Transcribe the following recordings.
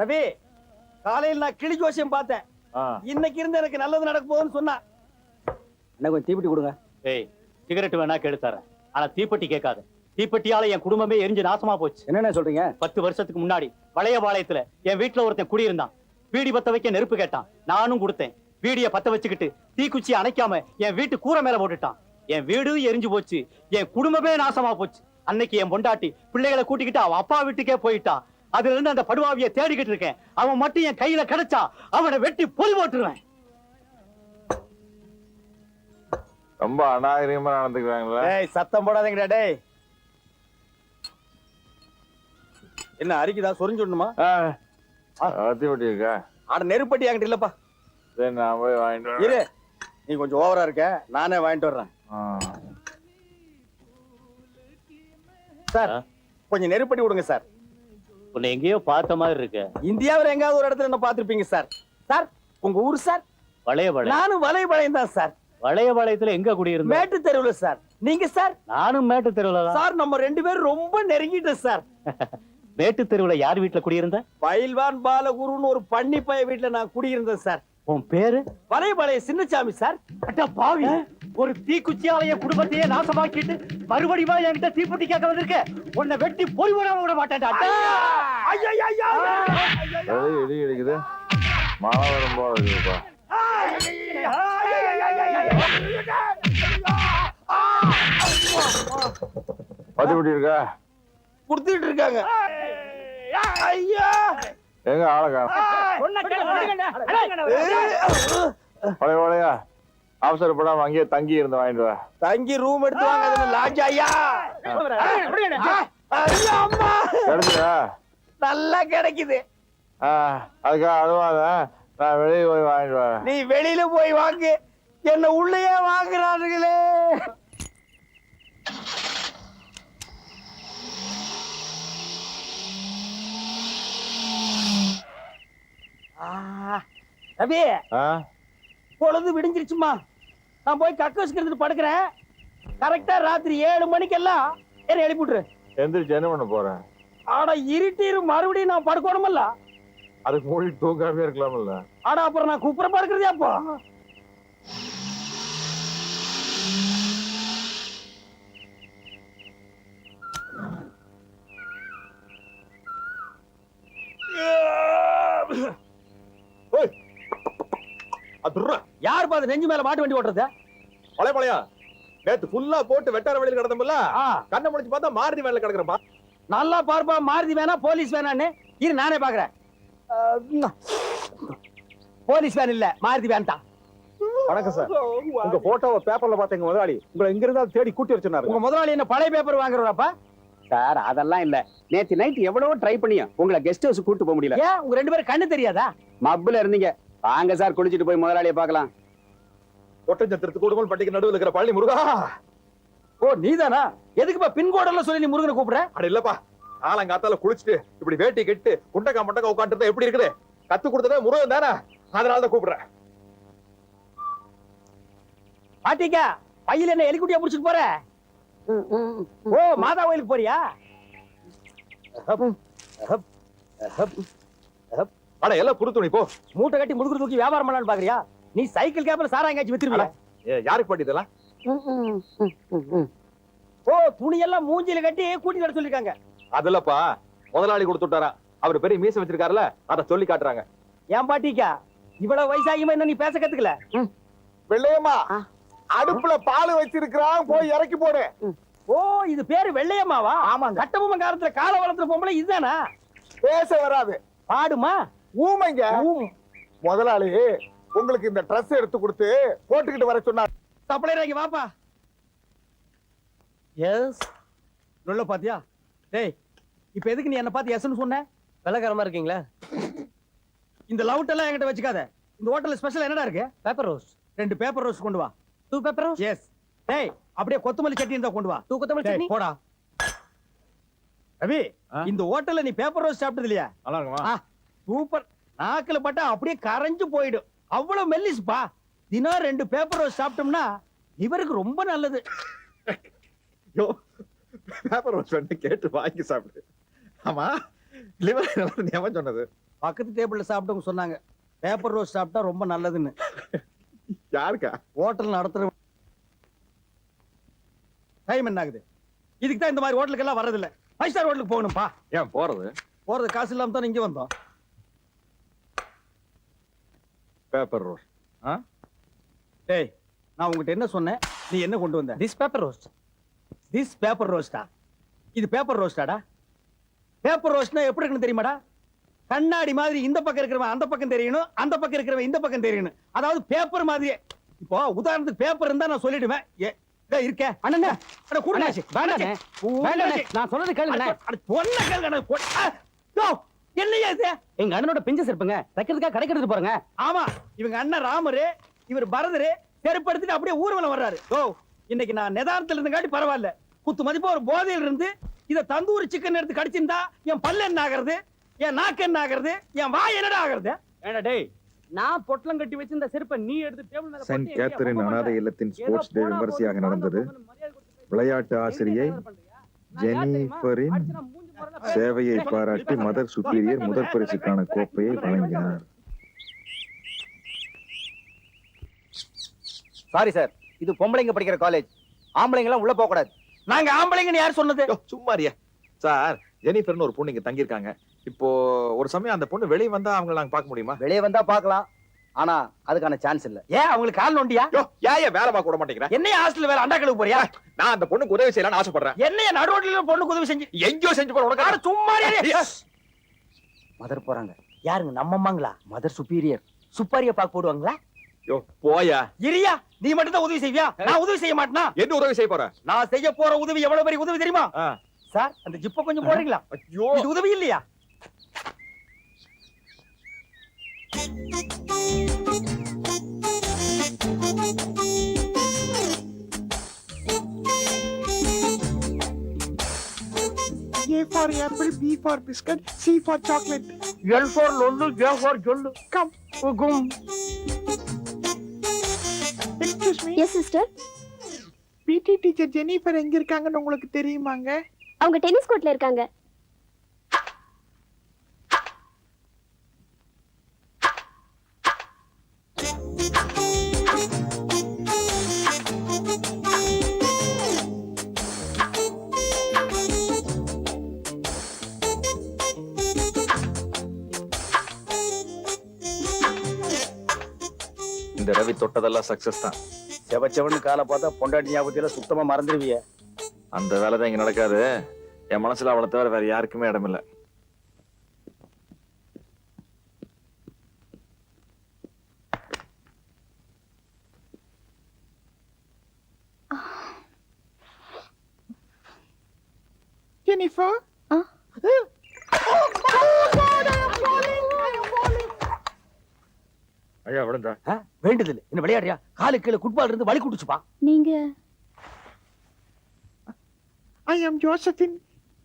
ரவி, காலையில் நான் கிளி ஜோசியம் பார்த்தேன். இன்னைக்கு இருந்து எனக்கு நல்லது நடக்க போகுதுன்னு சொன்னா. என்ன கொஞ்சம் தீப்பெட்டி கொடுங்க. ஏய், சிகரெட் வேணா கெடுத்தாரேன், ஆனா தீப்பெட்டி கேட்காது. தீப்பெட்டியால என் குடும்பமே எரிஞ்சு நாசமா போச்சு. என்னென்ன சொல்றீங்க? 10 வருஷத்துக்கு முன்னாடி வளையபாளையத்துல என் வீட்டுல ஒருத்தன் குடியிருந்தான். வீடி பத்த வைக்க நெருப்பு கேட்டான், நானும் கொடுத்தேன். வீடிய பத்த வச்சுக்கிட்டு தீக்குச்சி அணைக்காம என் வீட்டு கூரை மேல போட்டுட்டான். என் வீடு எரிஞ்சு போச்சு, என் குடும்பமே நாசமா போச்சு. அன்னைக்கு என் பொண்டாட்டி பிள்ளைகளை கூட்டிக்கிட்டு அவன் அப்பா வீட்டுக்கே போயிட்டான். அதுல இருந்து அந்த படுவாவிய தேடிக்கிட்டு இருக்கேன். அவன் மட்டும் என் கையில கிடைச்சா அவனை வெட்டி பொலி போட்டுருவேன். ரொம்ப அநாகரிகமா நடந்துக்கிறாங்களா? டேய், சத்தம் போடாதீங்கடா. டேய், என்ன அரிக்குதா? சொரிஞ்சுடணுமா? தீப்பெட்டி இருக்கா? ஆட நெருப்பட்டி என்கிட்ட இல்லப்பா. சரி, நான் போய் வாங்கிட்டு வரேன். இரு, நீ கொஞ்சம் ஓவரா இருக்க, நானே வாங்கிட்டு வர்றேன். சார், கொஞ்சம் நெருப்பட்டி விடுங்க சார். உன்னை எங்கேயோ பார்த்த மாதிரி இருக்கு. இந்தியாவில் எங்காவது ஒரு இடத்துல என்ன பார்த்திருப்பீங்க சார். சார், உங்க ஊர் சார்? வளையபாளையம். நானும் வளையபாளையம் தான் சார். வளையபாளையத்துல எங்க குடியிருந்த? மேட்டு தெருவுல சார். நீங்க சார்? நானும் மேட்டு தெருவுல தான் சார். நம்ம 2 பேரும் ரொம்ப நெருங்கிட்டோம் சார். மேட்டு தெருவுல யார் வீட்டுல குடியிருந்த? பயில்வான் பாலகுருன்னு ஒரு பண்ணி பைய வீட்டுல நான் குடியிருந்தேன் சார். உன் பேரு? வளையபாளைய சின்னசாமி சார். அட பாவி, ஒரு தீக்குச்சியால என் குடும்பத்தையே நாசமாக்கிட்டு மறுபடியும் என்கிட்ட தீப்பெட்டி கேட்க வந்திருக்க. உன்னை வெட்டி போய் விட மாட்டேன்டா. இடி இடிக்குது, மழை வரும் போல இருக்குப்பா. பத்திப்பட்டி இருக்கா? குடுத்துட்டு இருக்காங்க. ஐயா, எங்க ஆளக்கா? பழையா அவசரப்படாம அங்கேயே தங்கி இருந்து வாங்கிட்டு வா. தங்கி ரூம் எடுத்து வாங்க. லாட்ஜ் ஐயா. அம்மா, கிடைச்சா? நல்லா கிடைக்குது. அதுக்காக அழுவாத, நான் வெளியே போய் வாங்கிட்டு வரேன். நீ வெளியில போய் வாங்கு, என்ன உள்ளேயே வாங்குறானுங்களே. ரவி, பொழுது விடிஞ்சிருச்சுமா. நான் போய் கக்கோஸ்க்கு எடுத்துட்டு படுக்கிறேன். கரெக்டா ராத்திரி 7 மணிக்கெல்லாம் என்ன எழுப்பிட்டுரு. எந்திரிச்சு என்ன பண்ண போறேன்? ஆனா இருட்டிரு, மறுபடியும் நான் படுக்கணுமல்ல. அதுக்கு மூடி தூங்காமே இருக்கலாம்ல. ஆனா அப்புறம் நான் குப்புற படுக்கிறதே. அப்போ யார் பாத்து நெஞ்சு மேல மாட்டு வண்டி ஓட்டுறது? பழையா நேத்து ஃபுல்லா போட்டு வெட்டார வழியில் கிடந்தோம்ல, கண்ணை முடிச்சு பார்த்தா மாருதி வேன்ல கிடக்குறப்பா. நல்லா பார்ப்பா, மாருதி வேணா போலீஸ் வேணான்னு. இரு, நானே பாக்குறேன். போலீஸ் வேன் இல்ல, மாருதி வேன் தான். வணக்கம் சார். உங்க போட்டோவை பேப்பர்ல பார்த்தேங்க முதலாளி. உங்களை எங்க இருந்தா தேடி கூட்டி வர சொன்னாரு. உங்க முதலாளி என்ன பழைய பேப்பர் வாங்குறாப்பா? சார், அதெல்லாம் இல்ல. நேத்து நைட் எவ்வளவோ ட்ரை பண்ணியும் உங்களை கெஸ்ட் ஹவுஸ் கூட்டு போக முடியல. ஏன், உங்க 2 பேரும் கண்ணு தெரியாதா? மப்புல இருந்தீங்க. வாங்க சார், குளிச்சிட்டு போய் முதலாளியை பார்க்கலாம். ஒட்டஞ்சத்திரத்து கூடுமல் பட்டிக்கு நடுவில் இருக்கிற பழனி முருகா. ஓ, நீதானா? எதுக்குப்பா பின்கோடெல்லாம் சொல்லி நீ முருகனை கூப்பிடுற? அட இல்லப்பா, காலங்காத்தால குளிச்சுட்டு இப்படி வேட்டி கெட்டு குண்டக்கா மண்டக்கா உட்காந்துருந்தா எப்படி இருக்குது? கத்து கொடுத்ததே முருகன் தானே, அதனாலதான் கூப்பிடுறேன். பாட்டிக்கா, பையில என்ன எலிக்குட்டியா புடிச்சிட்டு போற? ஓ, மாதா கோயிலுக்கு போறியா? அட எல்லாம் புது துணி போ. மூட்டை கட்டி முடுக்குற தூக்கி வியாபாரம் பண்ணலான்னு பாக்குறியா? நீ சைக்கிள் கேப்ல சாரா எங்கேயாச்சும் வித்துருவியா? யாருக்கு பாட்டி இதெல்லாம்? ஓ, துணி எல்லாம் மூஞ்சில கட்டி கூட்டி வர சொல்லிருக்காங்க. அதுலப்பா, முதலாளி கொடுத்துட்டாரா. அவர் பெரிய மீசை வச்சிருக்காருல, அத சொல்லி காட்டுறாங்க. ஏன் பாட்டிக்கா, இவ்வளவு வயசாகியுமா என்ன நீ பேச கத்துக்கல? வெள்ளையம்மா, அடுப்புல பால் வச்சிருக்கான், போய் இறக்கி போடு. ஓ, இது பேரு வெள்ளையம்மாவா? ஆமா. கட்டபொம்மன் காலத்துல கால வளர்த்துற பொம்பளை இதுதானா? பேச வராது, பாடுமா? ஊமைங்க. முதலாளி உங்களுக்கு இந்த ட்ரெஸ் எடுத்து கொடுத்து போட்டுக்கிட்டு வர சொன்னார். சப்ளையர் இங்க வாப்பா. எஸ், நல்ல பாத்தியா? டேய், இப்போ எதுக்கு நீ என்ன பார்த்து எஸ்ன்னு சொன்ன? வெள்ளக்காரமா இருக்கீங்களா? இந்த லவுட் எல்லாம் என்கிட்ட வச்சுக்காத. இந்த ஹோட்டல்ல ஸ்பெஷல் என்னடா இருக்கு? Paper rose. 2 பேப்பர் ரோஸ் கொண்டு வா. 2 பேப்பர் ரோஸ்? எஸ். டேய், அப்படியே கொத்தமல்லி சட்னி இருந்தா கொண்டு வா. 2 கொத்தமல்லி சட்னி போடா. ரவி, இந்த ஹோட்டல்ல நீ பேப்பர் ரோஸ் சாப்பிட்டது இல்லையா? நல்லா இருக்குமா? சூப்பர். நாக்குல பட்டா அப்படியே கரைஞ்சு போயிடும். அவ்வளவு மெல்லிஸ்பா. தினம் 2 பேப்பர் ரோஸ் சாப்பிட்டோம்னா இவருக்கு ரொம்ப நல்லது. பேப்பர் ரோஸ் வந்து கேட்டு வாங்கி சாப்பிடு. ஆமா, லிவர் சொன்னது பக்கத்து டேபிள்ல சாப்பிட்டவங்க சொன்னாங்க பேப்பர் ரோஸ்ட் சாப்பிட்டா ரொம்ப நல்லதுன்னு. யாருக்கா? ஹோட்டல் நடத்துற டைம் என்ன ஆகுது? இதுக்கு தான் இந்த மாதிரி ஹோட்டலுக்கு எல்லாம் வர்றதில்ல. 5 ஸ்டார் ஹோட்டலுக்கு போகணும்பா. ஏன் போறது? போறது காசு இல்லாம தான் இங்க வந்தோம். Paper roast. டேய், நான் உங்ககிட்ட என்ன சொன்னேன், நீ என்ன கொண்டு வந்த? This paper roast. This paper ரோஸ்டா? இது பேப்பர் ரோஸ்டாடா? பேப்பர் ரோஸ்ட்னா எப்படி இருக்குன்னு தெரியுமாடா? கண்ணாடி மாதிரி இந்த பக்கம் இருக்கிறவன் அந்த பக்கம் தெரியணும், அந்த பக்கம் இருக்கிறவன் இந்த பக்கம் தெரியணும். அதாவது பேப்பர் மாதிரியே. இப்போ உதாரணத்துக்கு பேப்பர் இருந்தா நான் சொல்லிடுவேன். இருக்கே அண்ணே அட கூடனே வேண்டாண்ணே வேண்டாண்ணே நான் சொல்றது கேளுங்கண்ணே. ஒன்ன கேளுங்க. என்னையா இது? எங்க அண்ணனோட பிஞ்சு செருப்புங்க தைக்கிறதுக்காக கடைக்கிறது போறங்க. ஆமா, இவங்க அண்ணன் ராமரு, இவர் பரதரு செருப்படுத்திட்டு அப்படியே ஊர்வலம் வர்றாரு. இன்னைக்கு நான் நிதானத்துல இருந்தங்காட்டி பரவாயில்ல. குத்து மதிப்பா ஒரு போதையில் இருந்து இத தந்தூரி சிக்கன் எடுத்து கடிச்சிருந்தா என் பல்லு என்ன ஆகிறது, என் நாக்கு என்ன ஆகிறது, என் வாய் என்னடா ஆகிறது? ஏண்டா டேய், நான் பொட்டலம் கட்டி வச்சிருந்த செருப்பை நீ எடுத்து டேபிள் மேல செயின்ட் கேத்தரின் அனாதை இல்லத்தின் ஸ்போர்ட்ஸ் டே விமரிசையாக நடந்தது. விளையாட்டு ஆசிரியை ஜெனிஃபரின் சேவையை பாராட்டி மதர் சுப்பீரியர் முதல் பரிசுக்கான கோப்பையை வழங்கினார். சாரி சார், இது பொம்பளைங்க படிக்கிற காலேஜ். ஆம்பளைங்க எல்லாம் உள்ள போக கூடாது. நாங்க ஆம்பளைங்கன்னு யார் சொன்னது? சும்மாரியா சார். ஜெனிஃபர்னு ஒரு பொண்ணு இங்க தங்கியிருக்காங்க. இப்போ ஒரு சமயம் அந்த பொண்ணு வெளியே வந்தா அவங்கள நாங்க பார்க்க முடியுமா? வெளியே வந்தா பார்க்கலாம், ஆனா அதுக்கான சான்ஸ் இல்ல. ஏன் அவங்களுக்கு கால் நோண்டியா? ஏன் வேலை பார்க்க விட மாட்டேங்கிறேன்? என்னைய ஹாஸ்டல் வேலை அண்டா கழுவு போறியா? நான் அந்த பொண்ணுக்கு உதவி செய்யலாம்னு ஆசைப்படுறேன். என்னைய நடுரோட்ல பொண்ணுக்கு உதவி செஞ்சு எங்கேயோ செஞ்சு போற உனக்கு சும்மா மதர் போறாங்க. யாருங்க? நம்ம அம்மாங்களா? Mother superior. சுப்பாரிய பாக்க போடுவாங்களா? யோ போயா. இரியா, நீ மட்டும் தான் உதவி செய்வியா? நான் உதவி செய்ய மாட்டேனா? என்ன உதவி செய்ய போற? நான் செய்ய போற உதவி எவ்வளவு பெரிய உதவி தெரியுமா? ஆ. சார், அந்த ஜிப்ப கொஞ்சம் போடுறீங்களா? ஐயோ, இது உதவி இல்லையா? A for apple, B for biscuit, C for chocolate. L for lollu, J for jollu. Come. Gum. Excuse me. Yes sister. PT teacher Jennifer எங்க இருக்காங்கன்னு உங்களுக்கு தெரியுமாங்க? அவங்க டென்னிஸ் கோர்ட்ல இருக்காங்க. இந்த ரவி தொட்டதெல்லாம் சக்சஸ் தான். செவச்சவன்னு காலை பார்த்தா பொண்டாட்டி ஞாபகத்தில சுத்தமா மறந்துடுவிய. அந்த வேலை தான் இங்க நடக்காது. என் மனசுல அவளை தவிர வேற யாருக்குமே இடமில்ல. ஜெனிஃபர். ஐயா விடுங்க. வேண்டுதல் என்ன விளையாடுறியா? காலு கீழே ஃபுட்பால் இருந்து வலி குடிச்சுப்பா. நீங்க I am Josephine.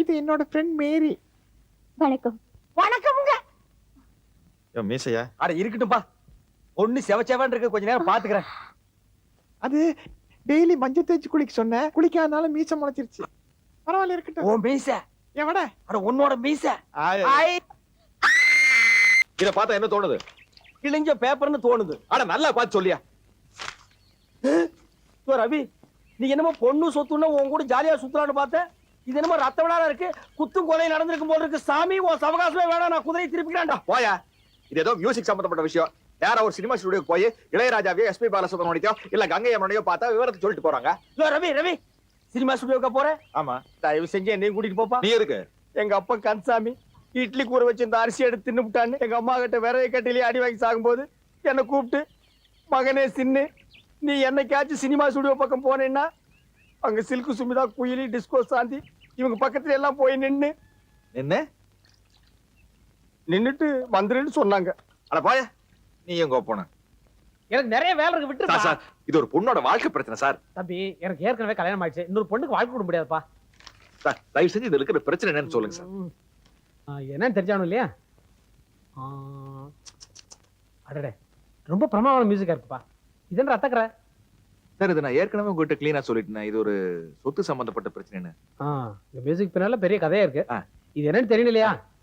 இது என்னோட ஃப்ரெண்ட் மேரி. வணக்கம். வணக்கம்ங்க. யோ மீசையா. அட இருக்கட்டும்பா. பொண்ணு செவச்சவன் இருக்கு, கொஞ்ச நேரம் பாத்துக்கிறேன். அது டெய்லி மஞ்சள் தேய்ச்சி குளிக்க சொன்னேன். குளிக்காதனால மீசை முளைச்சிருச்சு. பரவாயில்ல இருக்கட்டும். ஓ மீச. எவட? அட உன்னோட மீச. இத பார்த்தா என்ன தோணுது? கிழிஞ்ச பேப்பர்னு தோணுது. அட நல்லா பார்த்து சொல்லியா. ரவி, நீ என்னமோ பொண்ணு சொத்துன்னா உன் கூட ஜாலியா சுத்தலான்னு பார்த்த. இது என்னமோ ரத்த விழா இருக்கு, குத்தும் கொலை நடந்திருக்கும் போல இருக்கு. சாமி, உன் சவகாசமே வேணாம், நான் குதிரையை திருப்பிக்கிறான்டா. போயா. இது ஏதோ மியூசிக் சம்பந்தப்பட்ட விஷயம். வேற ஒரு சினிமா ஸ்டுடியோக்கு போய் இளையராஜாவையோ SP பாலசுப்ரமணியோ இல்ல கங்கை அம்மனையோ பார்த்தா விவரத்தை சொல்லிட்டு போறாங்க. ரவி ரவி, சினிமா ஸ்டுடியோக்கா போற? ஆமா. தயவு செஞ்சு என்னையும் கூட்டிட்டு போப்பா. நீ இருக்கு. எங்க அப்பா கன்சாமி இட்லி கூற வச்சு இந்த அரிசி எடுத்து தின்னுட்டான்னு எங்க அம்மா கிட்ட விரைய கட்டிலேயே அடி வாங்கி சாகும்போது என்னை கூப்பிட்டு, மகனே சின்னு, நீ என்னைக்காச்சும் சினிமா ஸ்டுடியோ பக்கம் போனேன்னா அங்க சில்கு சுமிதா, குயிலி, டிஸ்கோ சாந்தி இவங்க பக்கத்துல எல்லாம் போய் நின்னுட்டு வந்துருன்னு சொன்னாங்க. அட போயா. நீ எங்க போன? எனக்கு நிறைய வேலை இருக்கு, விட்டு சார், இது ஒரு பொண்ணோட வாழ்க்கை பிரச்சனை சார். தம்பி, எனக்கு ஏற்கனவே கல்யாணம் ஆயிடுச்சு. இன்னொரு பொண்ணுக்கு வாழ்க்கை கொடுக்க முடியாதுப்பா. சார், தயவு செஞ்சு இதுல இருக்கிற பிரச்சனை என்னன்னு சொல்லுங்க சார். என்னன்னு தெரிஞ்சானும் இல்லையா? அடடே, ரொம்ப பிரமாதமான மியூசிக்கா இருக்குப்பா. இது என்ன ரத்தக்கரை? சார், இது நான் ஏற்கனவே உங்ககிட்ட கிளீனா சொல்லிட்டேன். இது ஒரு சொத்து சம்பந்தப்பட்ட பிரச்சனைன்னு. இந்த மியூசிக் பின்னால பெரிய கதையா இருக்கு. ஆ. இது என்னன்னு தெரியல இல்லையா?